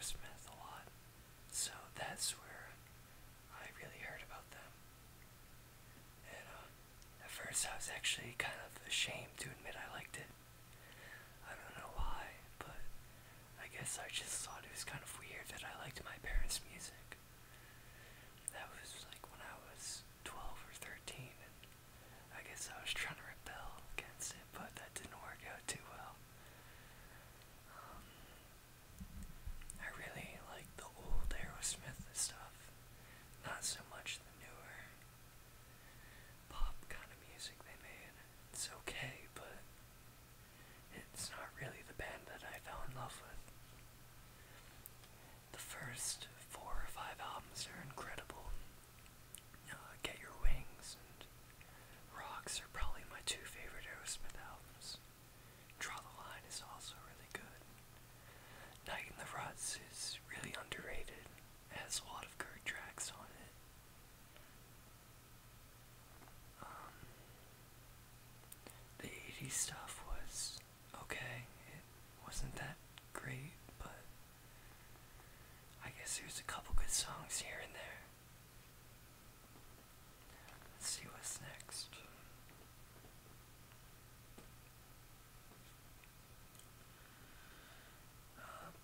Aerosmith a lot, so that's where I really heard about them. And at first I was actually kind of ashamed to admit I liked it. I don't know why, but I guess I just thought it was kind of weird that I liked my parents' music. That was like when I was 12 or 13, and I guess I was trying to rebel against it, but that didn't work out too well. Um, I really like the old Aerosmith stuff, not so much the newer pop kind of music they made. It's okay, but it's not really the band that I fell in love with. The first 4 or 5 albums are incredible. Get Your Wings and Rocks are probably my 2 favorite Aerosmith albums. Draw the Line is also really good. Night in the Ruts is really underrated. It has a lot of good tracks on it. The 80s stuff was okay. It wasn't that great, but I guess there's a couple good songs here and there. Let's see what's next.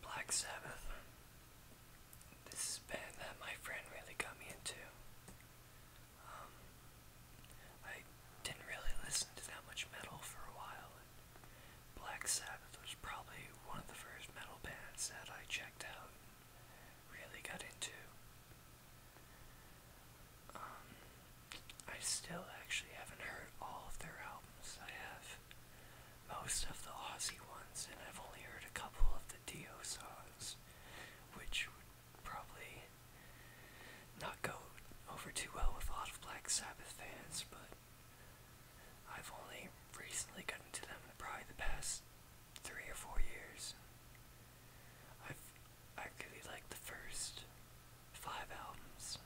Black Sabbath. This is a band that my friend really got me into. I didn't really listen to that much metal for a while. Black Sabbath was probably one of the first metal bands that I checked out and really got into. I still actually haven't heard all of their albums. I have most of the Aussie ones, and I've only heard a couple of the Dio songs, which would probably not go over too well with a lot of Black Sabbath fans, but I've only recently gotten into them in probably the past 3 or 4 years. I really like the first 5 albums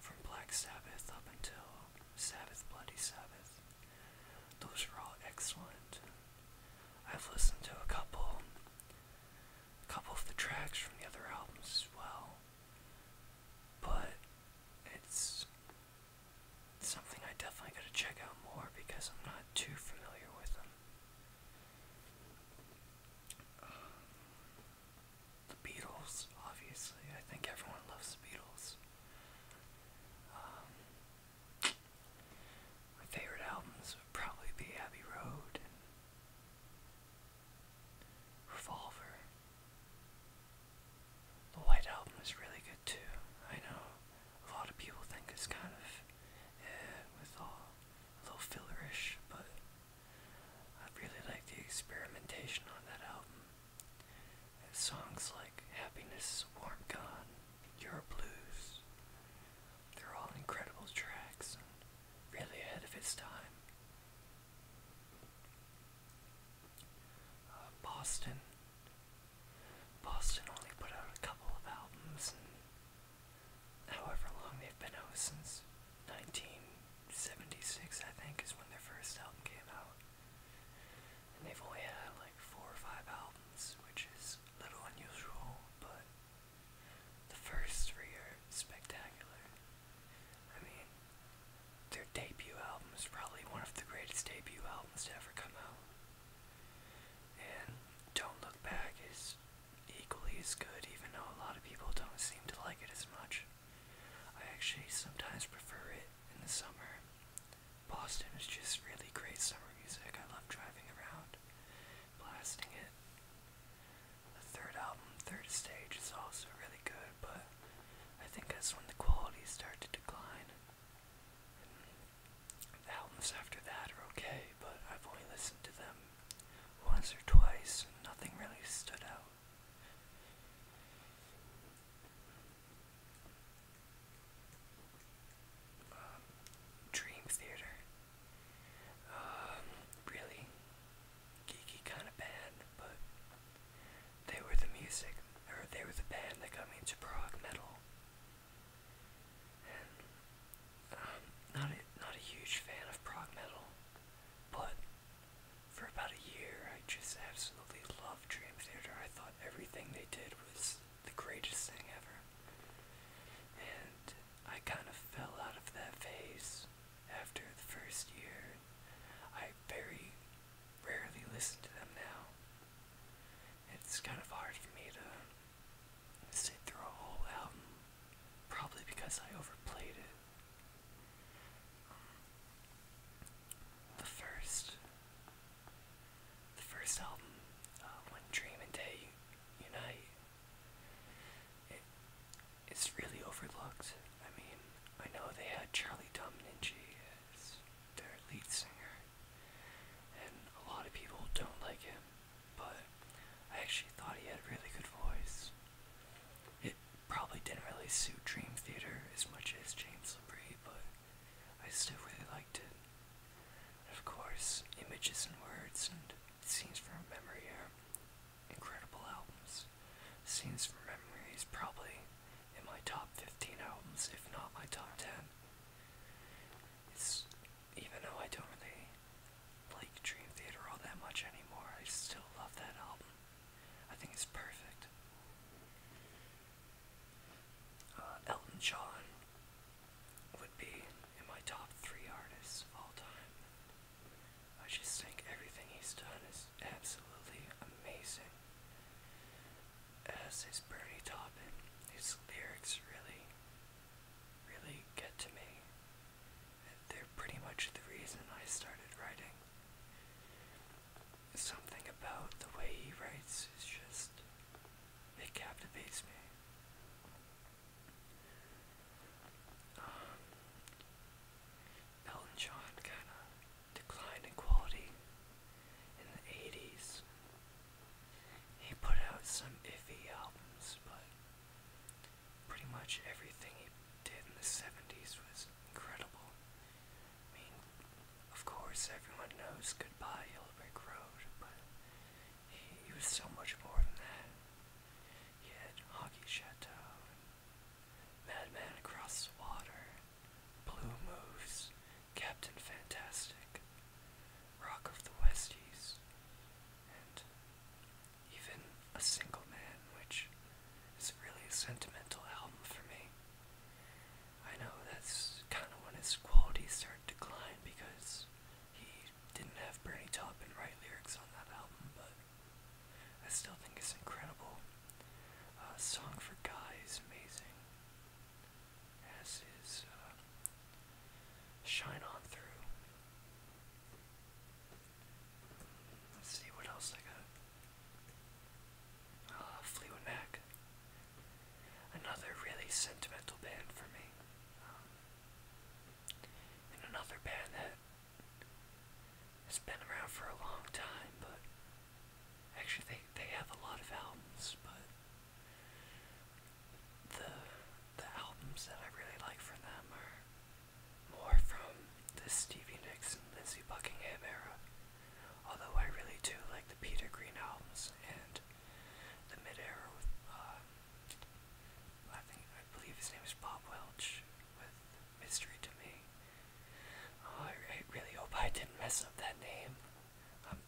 from Black Sabbath up until Sabbath Bloody Sabbath. Those are all excellent. I've listened to a couple of the tracks from the other albums as well, but it's something I definitely gotta check out more because I'm not too familiar with them. The Beatles, obviously. I think everyone loves the Beatles. My favorite albums would probably be Abbey Road and Revolver. The White Album is really good too. I know a lot of people think it's kind of with all a little fillerish, but I really like the experimentation on that album. And songs like Happiness is a Warm Gun, Your Blues, they're all incredible tracks and really ahead of its time. Boston. Boston only put out a couple of albums, and however long they've been out, since 1976 I think is when their first album came out. And they've only had like 4 or 5 albums, which is a little unusual, but the first 3 are spectacular. I mean, their debut album is probably one of the greatest debut albums to ever come out. And Don't Look Back is equally as good, even though a lot of people don't seem to like it as much. I actually sometimes prefer it in the summer. Boston is just really great summer music. I love driving around, blasting it. The third album, Third Stage, is also really good, but I think that's when the quality started to decline. And the albums after that are okay, but I've only listened to them once or twice, and nothing really stood out. Dream Theater. Really geeky kind of band, but they were the music, or they were the band that got me into prog metal. And course, Images and Words and Scenes from Memory are incredible albums. Scenes from Memory is probably in my top 15 albums, if not my top 10. It's, even though I don't really like Dream Theater all that much anymore, I still love that album. I think it's perfect. Elton John would be in my top 3 artists of all time. I just think everything he's done is absolutely amazing. As is Bernie Taupin, his lyrics really get to me. They're pretty much the reason I started writing. Something about the way he writes is just, it captivates me. Elton John kind of declined in quality in the 80s. He put out some iffy albums, but pretty much everything he did in the 70s was incredible. I mean, of course, everyone knows Goodbye Yellow Brick Road, but he was so much more than that. He had Hockey Chateau, Madman Across the Water, Blue Moves, Captain Fantastic, Rock of the Westies, and even A Single Man, which is really a sentimental album for me. I know that's kind of when his quality started to decline because he didn't have Bernie Taupin write lyrics on that album, but I still think it's incredible. Song for Guy is amazing, as is Shine On Through. Let's see what else I got. Fleetwood Mac, another really sentimental band for me, and another band that has been around for a long time, but actually they have a lot of albums, but the albums that I really like from them are more from the Stevie Nicks and Lindsey Buckingham era, although I really do like the Peter Green albums and the mid-era with, I believe his name is Bob Welch, with Mystery to Me. Oh, I really hope I didn't mess up that name. I'm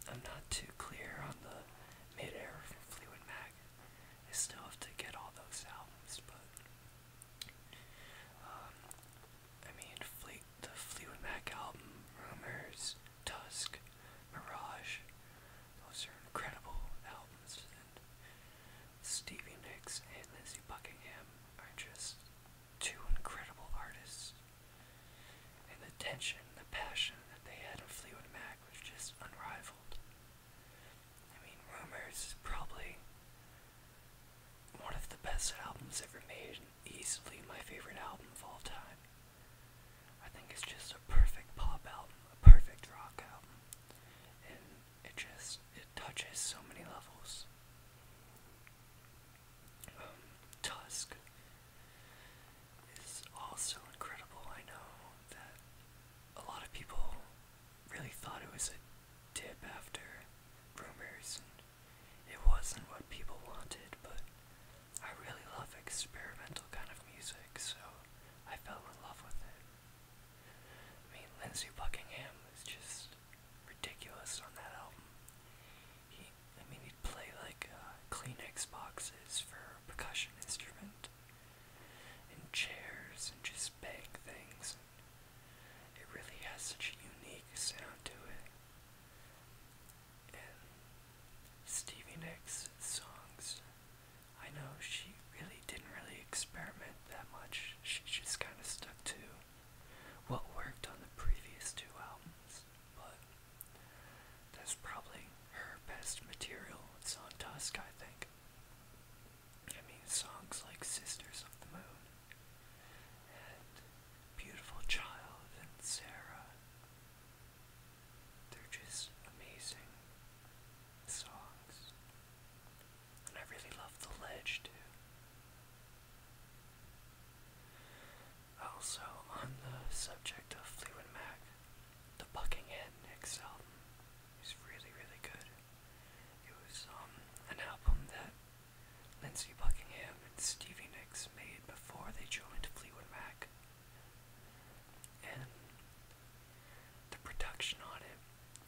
production on it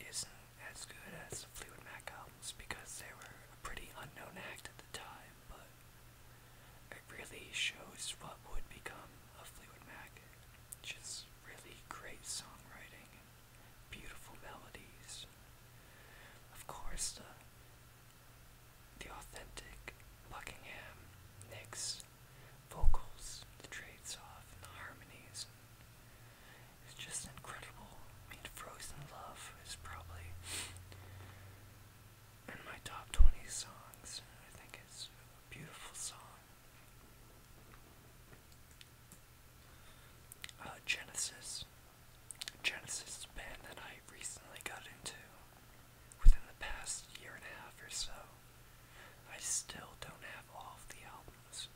isn't as good as the Fleetwood Mac albums because they were a pretty unknown act at the time, but it really shows what would become of Fleetwood Mac. Just really great songwriting and beautiful melodies. Of course, the authentic Buckingham Nicks vocals, the trades off, and the harmonies. It's just incredible. I mean, Frozen Love is probably in my top 20 songs. I think it's a beautiful song. Genesis. Genesis is a band that I recently got into within the past year and a half or so. I still don't have all of the albums.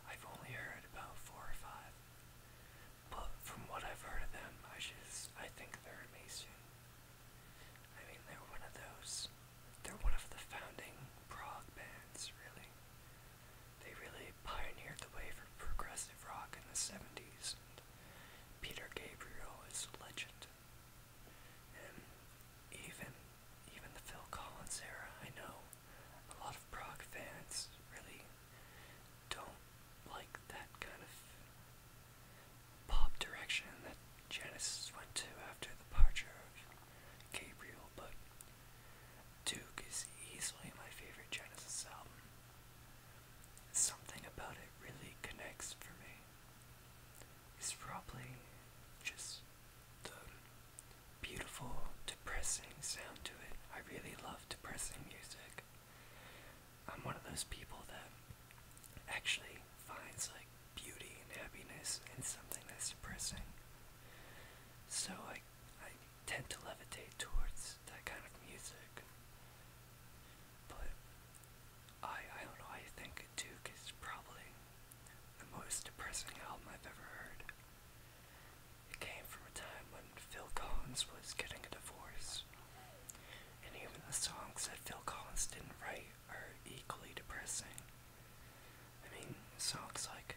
I've only heard about 4 or 5. But from what I've heard of them, I think they're amazing. I mean, they're one of the founding prog bands, really. They really pioneered the way for progressive rock in the 70s. Peter Gabriel is a legend. And even the Phil Collins era, I know a lot of prog fans really don't like that kind of pop direction that Genesis went to after the departure of Gabriel, but Duke is easily my favorite Genesis album. Something about it really connects for me. It's probably just the beautiful, depressing sound to it. I really love depressing music. I'm one of those people that actually finds like beauty and happiness in something that's depressing. So I tend to levitate towards that kind of music. But I don't know, I think Duke is probably the most depressing album I've ever heard. It came from a time when Phil Collins was getting a divorce, and even the songs that Phil Collins didn't write are equally depressing. I mean, songs like